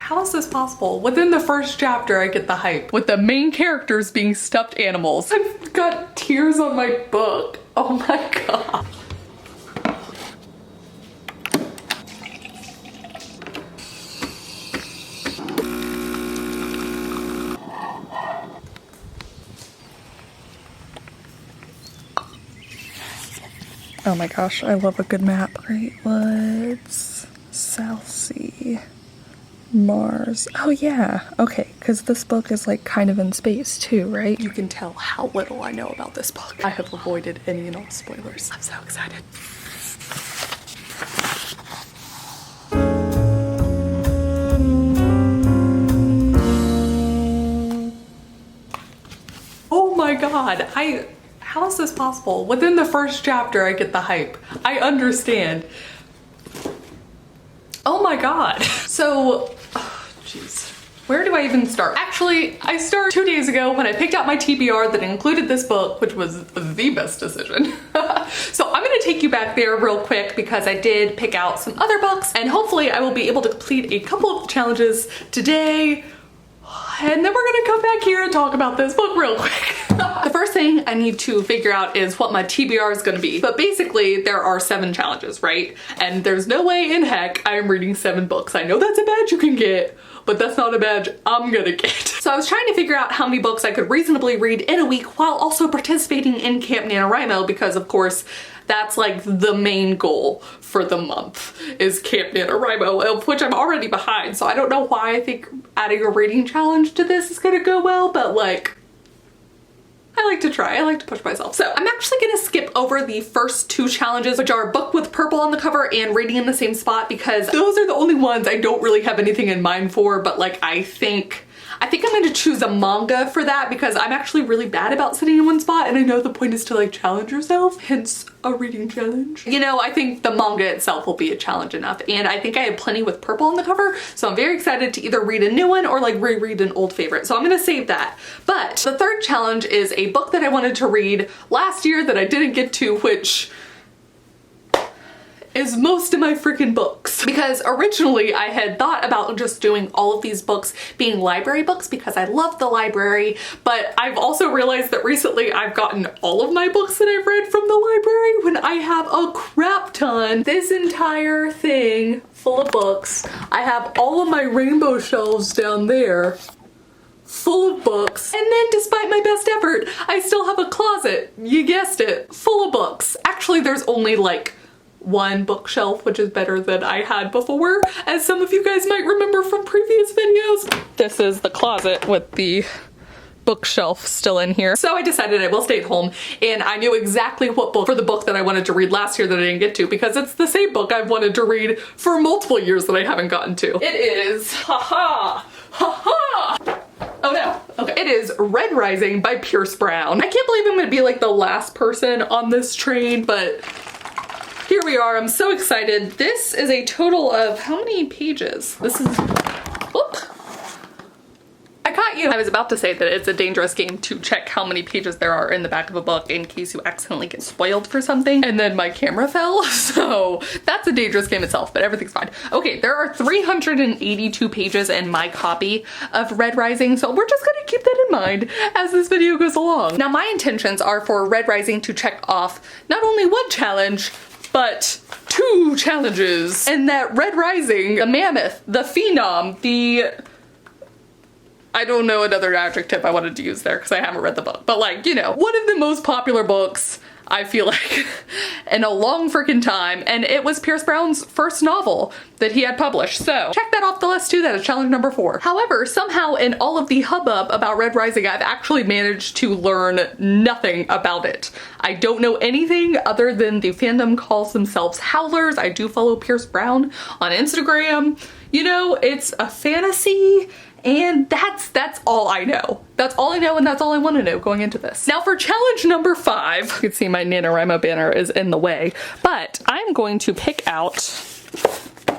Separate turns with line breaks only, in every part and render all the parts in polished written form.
How is this possible? Within the first chapter, I get the hype. With the main characters being stuffed animals. I've got tears on my book. Oh my god. Oh my gosh, I love a good map. Great Woods, South Sea, Mars. Oh yeah, okay, because this book is like kind of in space too, right? You can tell how little I know about this book. I have avoided any and all spoilers. I'm so excited. Oh my god, how is this possible? Within the first chapter, I get the hype. I understand. Oh my god. So, jeez. Where do I even start? Actually, I started 2 days ago when I picked out my TBR that included this book, which was the best decision. So I'm gonna take you back there real quick because I did pick out some other books and hopefully I will be able to complete a couple of challenges today. And then we're gonna come back here and talk about this book real quick. The first thing I need to figure out is what my TBR is gonna be. But basically there are 7 challenges, right? And there's no way in heck I am reading 7 books. I know that's a badge you can get, but that's not a badge I'm gonna get. So I was trying to figure out how many books I could reasonably read in a week while also participating in Camp NaNoWriMo because of course that's like the main goal for the month is Camp NaNoWriMo, of which I'm already behind. So I don't know why I think adding a reading challenge to this is gonna go well, but like, I like to try, I like to push myself. So I'm actually gonna skip over the first 2 challenges, which are Book with Purple on the cover and Reading in the Same Spot, because those are the only ones I don't really have anything in mind for, but like I think I'm gonna choose a manga for that because I'm actually really bad about sitting in one spot and I know the point is to like challenge yourself, hence a reading challenge. You know, I think the manga itself will be a challenge enough and I think I have plenty with purple on the cover, so I'm very excited to either read a new one or like reread an old favorite. So I'm gonna save that. But the third challenge is a book that I wanted to read last year that I didn't get to, which is most of my freaking books. Because originally I had thought about just doing all of these books being library books because I love the library, but I've also realized that recently I've gotten all of my books that I've read from the library when I have a crap ton. This entire thing full of books. I have all of my rainbow shelves down there full of books, and then despite my best effort, I still have a closet, you guessed it, full of books. Actually, there's only like 1 bookshelf, which is better than I had before, as some of you guys might remember from previous videos. This is the closet with the bookshelf still in here. So I decided I will stay at home, and I knew exactly what book for the book that I wanted to read last year that I didn't get to, because it's the same book I've wanted to read for multiple years that I haven't gotten to. It is, haha, haha. Oh no, okay. It is Red Rising by Pierce Brown. I can't believe I'm gonna be like the last person on this train, but here we are. I'm so excited. This is a total of how many pages? This is, whoop. I caught you. I was about to say that it's a dangerous game to check how many pages there are in the back of a book in case you accidentally get spoiled for something, and then my camera fell, so that's a dangerous game itself, but everything's fine. Okay, there are 382 pages in my copy of Red Rising, so we're just gonna keep that in mind as this video goes along. Now, my intentions are for Red Rising to check off not only 1 challenge, but 2 challenges. And that Red Rising, the mammoth, the phenom, the, I don't know another adjective I wanted to use there because I haven't read the book, but like, you know, one of the most popular books I feel like in a long freaking time, and it was Pierce Brown's first novel that he had published, so check that off the list too. That is challenge number 4. However, somehow in all of the hubbub about Red Rising, I've actually managed to learn nothing about it. I don't know anything other than the fandom calls themselves Howlers. I do follow Pierce Brown on Instagram. You know, it's a fantasy, and that's all I know. That's all I know, and that's all I want to know going into this. Now for challenge number 5, you can see my NaNoWriMo banner is in the way, but I'm going to pick out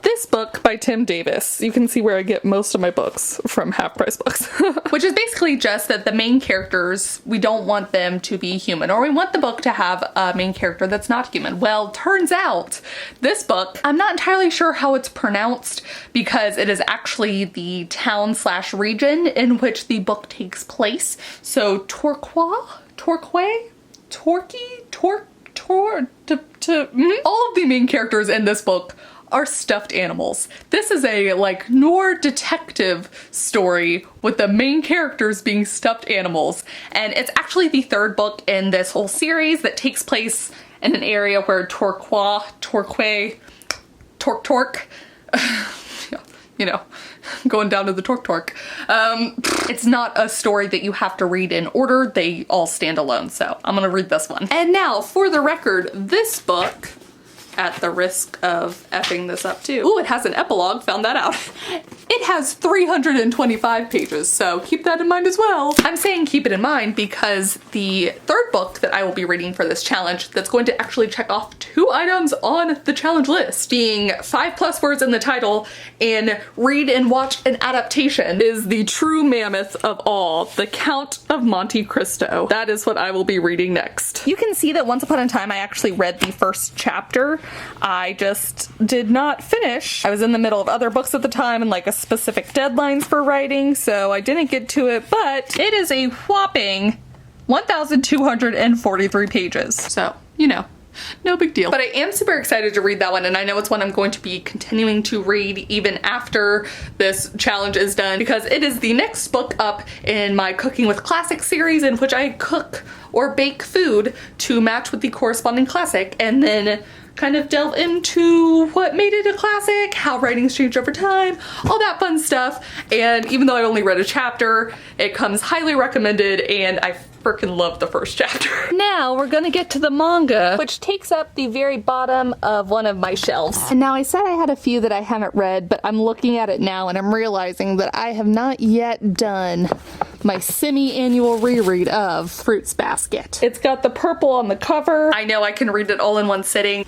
this this book by Tim Davis. You can see where I get most of my books from Half Price Books. Which is basically just that the main characters, we don't want them to be human, or we want the book to have a main character that's not human. Well, turns out this book, I'm not entirely sure how it's pronounced because it is actually the town/region in which the book takes place. So Torquay? All of the main characters in this book are stuffed animals. This is a like noir detective story with the main characters being stuffed animals. And it's actually the third book in this whole series that takes place in an area where Torque, you know, going down to the torque. It's not a story that you have to read in order. They all stand alone. So I'm gonna read this one. And now for the record, this book, at the risk of effing this up too. Ooh, it has an epilogue, found that out. It has 325 pages, so keep that in mind as well. I'm saying keep it in mind because the third book that I will be reading for this challenge that's going to actually check off 2 items on the challenge list, being 5+ words in the title and read and watch an adaptation, is the true mammoth of all, The Count of Monte Cristo. That is what I will be reading next. You can see that once upon a time I actually read the first chapter. I just did not finish. I was in the middle of other books at the time and like a specific deadlines for writing, so I didn't get to it, but it is a whopping 1,243 pages. So, you know, no big deal. But I am super excited to read that one, and I know it's one I'm going to be continuing to read even after this challenge is done, because it is the next book up in my Cooking with Classics series, in which I cook or bake food to match with the corresponding classic, and then kind of delve into what made it a classic, how writings changed over time, all that fun stuff. And even though I only read a chapter, it comes highly recommended, and I freaking love the first chapter. Now we're gonna get to the manga, which takes up the very bottom of one of my shelves. And now I said I had a few that I haven't read, but I'm looking at it now and I'm realizing that I have not yet done my semi-annual reread of Fruits Basket. It's got the purple on the cover. I know I can read it all in one sitting.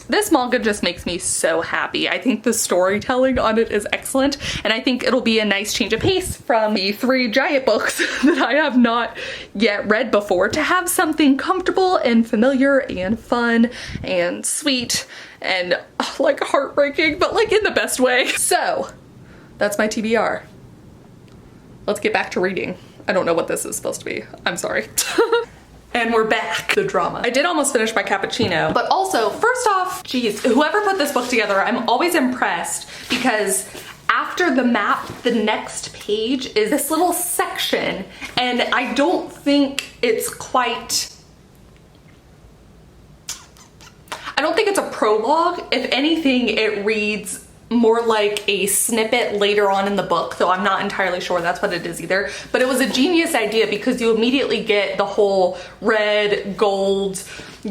This manga just makes me so happy. I think the storytelling on it is excellent, and I think it'll be a nice change of pace from the 3 giant books that I have not yet read before, to have something comfortable and familiar and fun and sweet and like heartbreaking, but like in the best way. So that's my TBR. Let's get back to reading. I don't know what this is supposed to be. I'm sorry. And we're back. The drama. I did almost finish my cappuccino, but also, first off, geez, whoever put this book together, I'm always impressed, because after the map, the next page is this little section, and I don't think it's quite, I don't think it's a prologue. If anything, it reads more like a snippet later on in the book, though I'm not entirely sure that's what it is either. But it was a genius idea, because you immediately get the whole red, gold,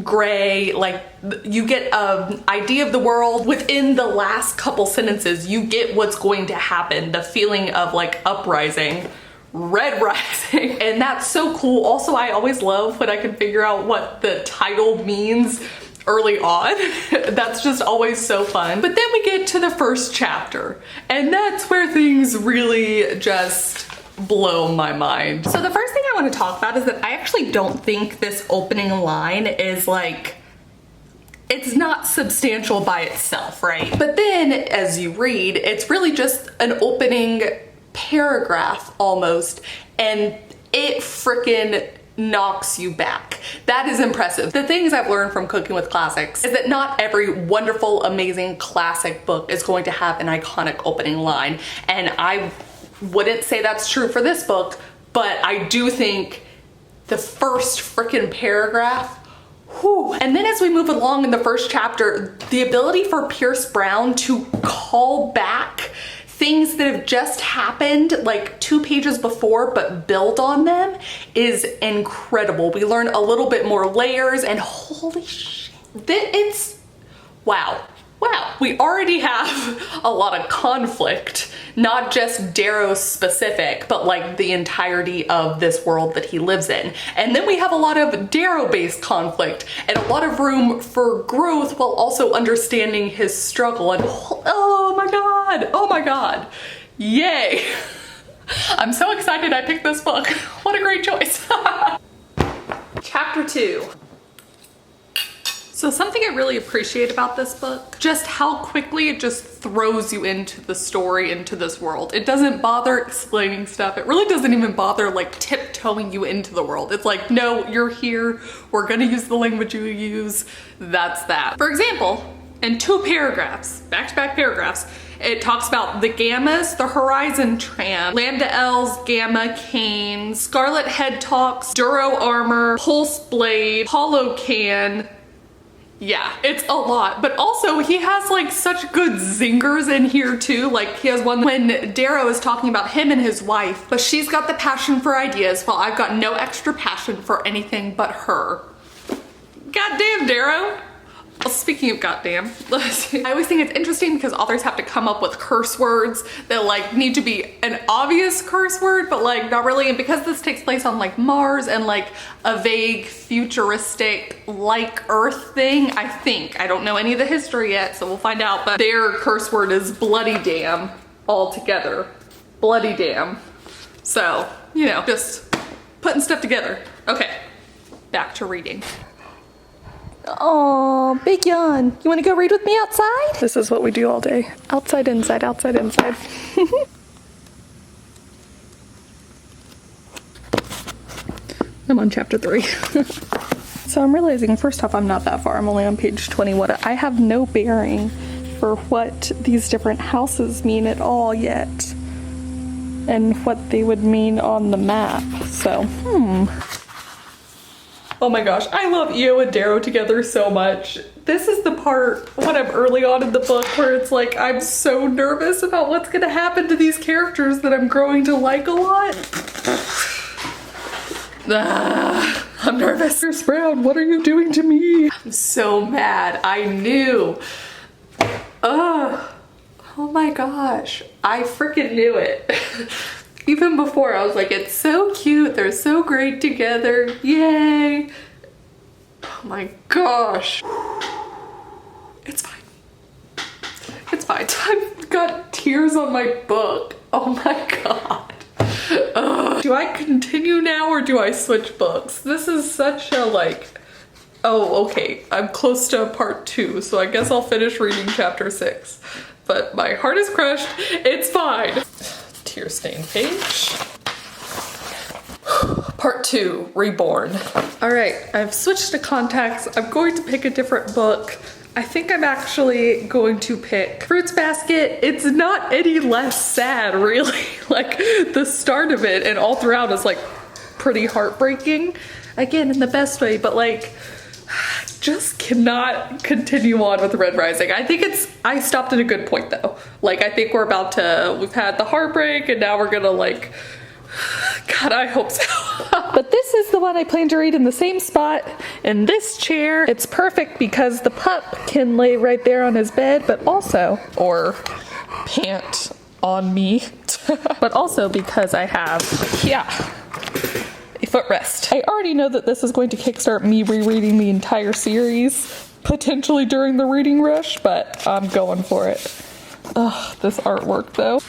gray, like you get an idea of the world within the last couple sentences. You get what's going to happen, the feeling of like uprising, red rising, and that's so cool. Also, I always love when I can figure out what the title means early on. That's just always so fun. But then we get to the first chapter, and that's where things really just blow my mind. So the first thing I want to talk about is that I actually don't think this opening line is like, it's not substantial by itself, right? But then as you read, it's really just an opening paragraph almost, and it freaking knocks you back. That is impressive. The things I've learned from Cooking with Classics is that not every wonderful, amazing classic book is going to have an iconic opening line. And I wouldn't say that's true for this book, but I do think the first freaking paragraph, whew. And then as we move along in the first chapter, the ability for Pierce Brown to call back things that have just happened like 2 pages before but build on them is incredible. We learn a little bit more layers, and holy shit, it's wow. wow, we already have a lot of conflict, not just Darrow specific, but like the entirety of this world that he lives in. And then we have a lot of Darrow-based conflict and a lot of room for growth while also understanding his struggle. And oh my God, yay. I'm so excited I picked this book. What a great choice. Chapter 2. So something I really appreciate about this book, just how quickly it just throws you into the story, into this world. It doesn't bother explaining stuff. It really doesn't even bother like tiptoeing you into the world. It's like, no, you're here. We're gonna use the language you use. That's that. For example, in 2 paragraphs, back-to-back paragraphs, it talks about the Gammas, the Horizon Tram, Lambda L's, Gamma Cane, Scarlet Head Talks, Duro Armor, Pulse Blade, Hollow Can. Yeah, it's a lot, but also he has like such good zingers in here too. Like he has one when Darrow is talking about him and his wife, but she's got the passion for ideas while I've got no extra passion for anything but her. Goddamn, Darrow. Well, speaking of goddamn, I always think it's interesting because authors have to come up with curse words that like need to be an obvious curse word, but like not really. And because this takes place on like Mars and like a vague futuristic like Earth thing, I don't know any of the history yet, so we'll find out, but their curse word is bloody damn altogether. Bloody damn. So, you know, just putting stuff together. Okay, back to reading. Oh, big yawn. You want to go read with me outside? This is what we do all day. Outside, inside, outside, inside. I'm on chapter 3. So I'm realizing, first off, I'm not that far. I'm only on page 20. I have no bearing for what these different houses mean at all yet. And what they would mean on the map. So, Oh my gosh, I love Io and Darrow together so much. This is the part when I'm early on in the book where it's like I'm so nervous about what's gonna happen to these characters that I'm growing to like a lot. I'm nervous. Miss Brown, what are you doing to me? I'm so mad. I knew. Oh my gosh, I freaking knew it. Even before, I was like, it's so cute. They're so great together. Yay. Oh my gosh. It's fine. It's fine. I've got tears on my book. Oh my god. Do I continue now or do I switch books? This is such a like... Oh, okay. I'm close to part 2, so I guess I'll finish reading chapter 6. But my heart is crushed. It's fine. Tear stained page. Part 2, Reborn. All right, I've switched to contacts. I'm going to pick a different book. I think I'm actually going to pick Fruits Basket. It's not any less sad, really. Like the start of it and all throughout is like pretty heartbreaking. Again, in the best way, but like just cannot continue on with Red Rising. I stopped at a good point though. Like I think we've had the heartbreak and now we're gonna like, God, I hope so. But this is the one I plan to read in the same spot in this chair. It's perfect because the pup can lay right there on his bed, but also, or pant on me, but also because I have, a footrest. I already know that this is going to kickstart me rereading the entire series, potentially during the reading rush, but I'm going for it. Ugh, this artwork though.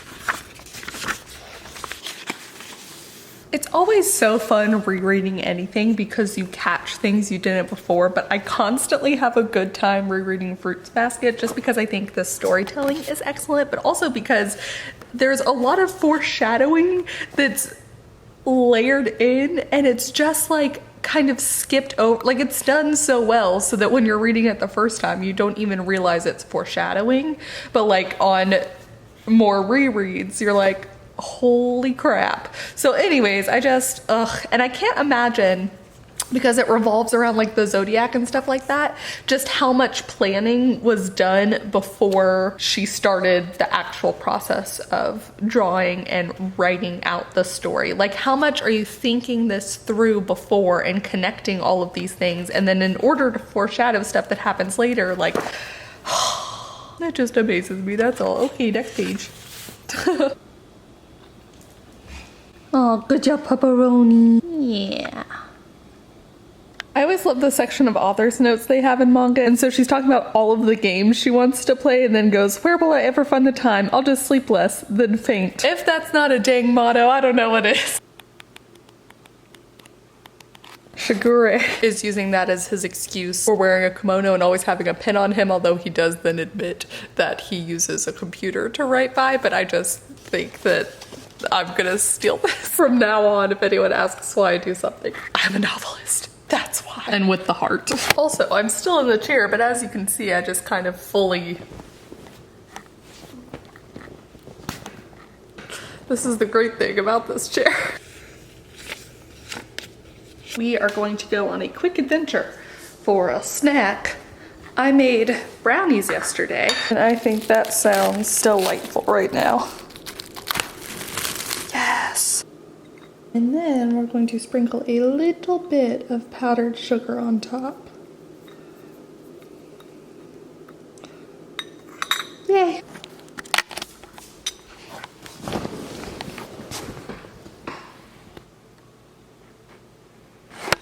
It's always so fun rereading anything because you catch things you didn't before, but I constantly have a good time rereading Fruits Basket just because I think the storytelling is excellent, but also because there's a lot of foreshadowing that's layered in and it's just like kind of skipped over. Like it's done so well so that when you're reading it the first time, you don't even realize it's foreshadowing, but like on more rereads, you're like, holy crap. So anyways, and I can't imagine, because it revolves around like the zodiac and stuff like that, just how much planning was done before she started the actual process of drawing and writing out the story. Like how much are you thinking this through before and connecting all of these things, and then in order to foreshadow stuff that happens later, like That just amazes me, that's all. Okay, next page.
Oh, good job, pepperoni. Yeah.
I always love the section of author's notes they have in manga, and so she's talking about all of the games she wants to play and then goes, where will I ever find the time? I'll just sleep less than faint. If that's not a dang motto, I don't know what is. Shigure is using that as his excuse for wearing a kimono and always having a pin on him, although he does then admit that he uses a computer to write by, but I just think that I'm gonna steal this from now on if anyone asks why I do something. I'm a novelist. That's why. And with the heart. Also, I'm still in the chair, but as you can see, I just kind of fully... This is the great thing about this chair. We are going to go on a quick adventure for a snack. I made brownies yesterday, and I think that sounds delightful right now. Yes. And then we're going to sprinkle a little bit of powdered sugar on top. Yay.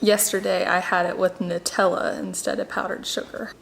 Yesterday I had it with Nutella instead of powdered sugar.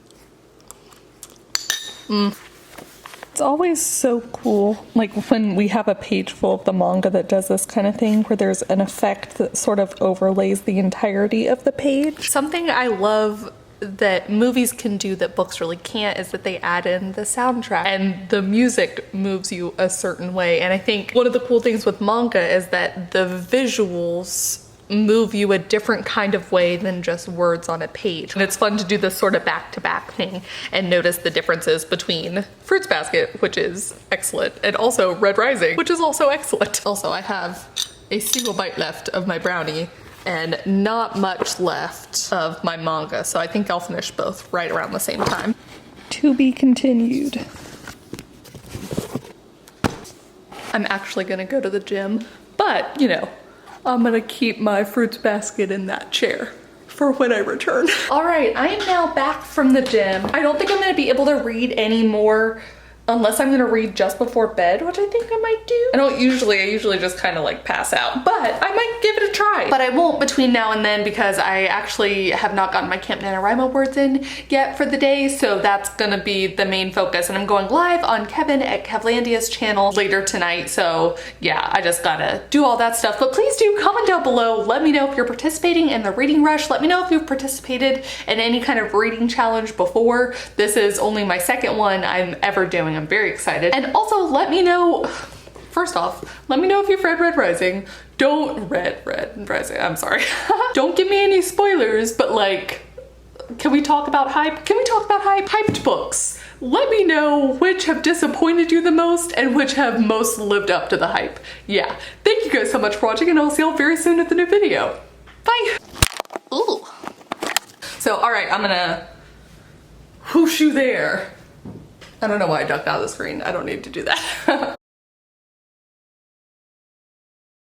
It's always so cool, like when we have a page full of the manga that does this kind of thing where there's an effect that sort of overlays the entirety of the page. Something I love that movies can do that books really can't is that they add in the soundtrack and the music moves you a certain way. And I think one of the cool things with manga is that the visuals move you a different kind of way than just words on a page. And it's fun to do this sort of back-to-back thing and notice the differences between Fruits Basket, which is excellent, and also Red Rising, which is also excellent. Also, I have a single bite left of my brownie and not much left of my manga, so I think I'll finish both right around the same time. To be continued. I'm actually gonna go to the gym, but you know, I'm gonna keep my Fruits Basket in that chair for when I return. All right, I am now back from the gym. I don't think I'm gonna be able to read anymore unless I'm gonna read just before bed, which I think I might do. I usually just kind of like pass out, but I might give it a try. But I won't between now and then because I actually have not gotten my Camp NaNoWriMo words in yet for the day, so that's gonna be the main focus. And I'm going live on Kevin at Kevlandia's channel later tonight, so yeah, I just gotta do all that stuff. But please do comment down below, let me know if you're participating in the reading rush. Let me know if you've participated in any kind of reading challenge before. This is only my second one I'm ever doing. I'm very excited. And also let me know, first off, let me know if you've read Red Rising. Don't Red Rising, I'm sorry. Don't give me any spoilers, but like, can we talk about hype? Can we talk about hype? Hyped books. Let me know which have disappointed you the most and which have most lived up to the hype. Yeah, thank you guys so much for watching, and I'll see you all very soon with a new video. Bye. Ooh. So, all right, I'm gonna whoosh you there. I don't know why I ducked out of the screen. I don't need to do that.